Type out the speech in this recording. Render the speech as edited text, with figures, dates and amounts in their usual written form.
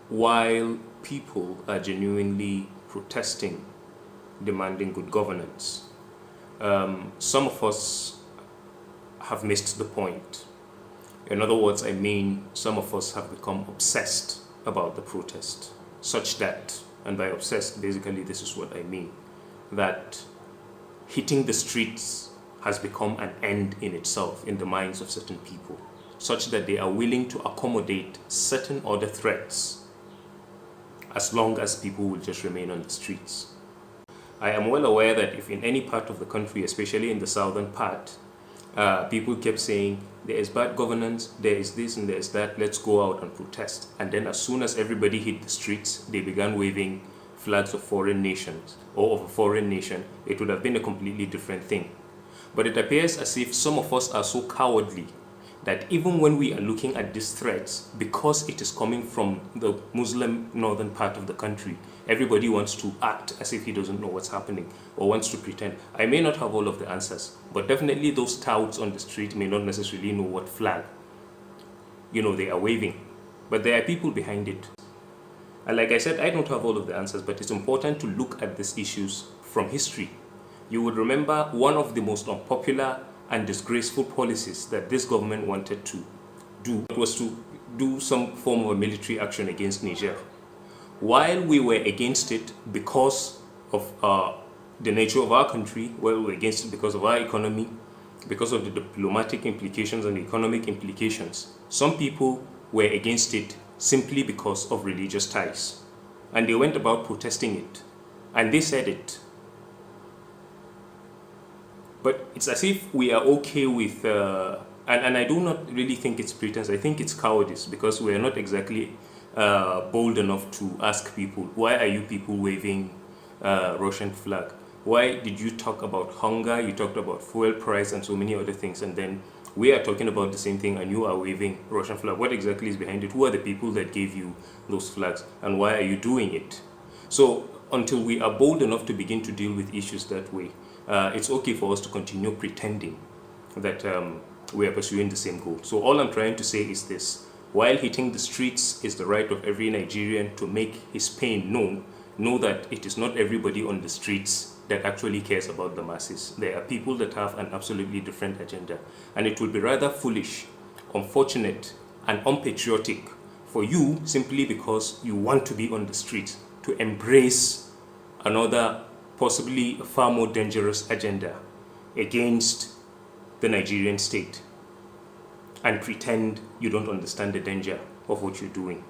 while people are genuinely protesting, demanding good governance, some of us have missed the point. In other words, I mean, some of us have become obsessed about the protest, such that, and by obsessed, basically this is what I mean, that hitting the streets has become an end in itself in the minds of certain people, such that they are willing to accommodate certain other threats as long as people will just remain on the streets. I am well aware that if in any part of the country, especially in the southern part, people kept saying, there is bad governance, there is this and there is that, let's go out and protest. And then as soon as everybody hit the streets, they began waving flags of foreign nations or of a foreign nation. It would have been a completely different thing. But it appears as if some of us are so cowardly that even when we are looking at these threats, because it is coming from the Muslim northern part of the country, everybody wants to act as if he doesn't know what's happening or wants to pretend. I may not have all of the answers, but definitely those touts on the street may not necessarily know what flag, they are waving. But there are people behind it. And like I said, I don't have all of the answers, but it's important to look at these issues from history. You would remember one of the most unpopular and disgraceful policies that this government wanted to do was to do some form of a military action against Niger. While we were against it because of the nature of our country, while we were against it because of our economy, because of the diplomatic implications and economic implications, some people were against it simply because of religious ties. And they went about protesting it. And they said it. But it's as if we are okay with, and I do not really think it's pretense, I think it's cowardice, because we are not exactly bold enough to ask people, why are you people waving Russian flag? Why did you talk about hunger, you talked about fuel price and so many other things, and then we are talking about the same thing and you are waving Russian flag? What exactly is behind it? Who are the people that gave you those flags and why are you doing it? So until we are bold enough to begin to deal with issues that way, it's okay for us to continue pretending that we are pursuing the same goal. So all I'm trying to say is this: while hitting the streets is the right of every Nigerian to make his pain known, know that it is not everybody on the streets that actually cares about the masses. There are people that have an absolutely different agenda, and it will be rather foolish, unfortunate, and unpatriotic for you, simply because you want to be on the street, to embrace another possibly a far more dangerous agenda against the Nigerian state and pretend you don't understand the danger of what you're doing.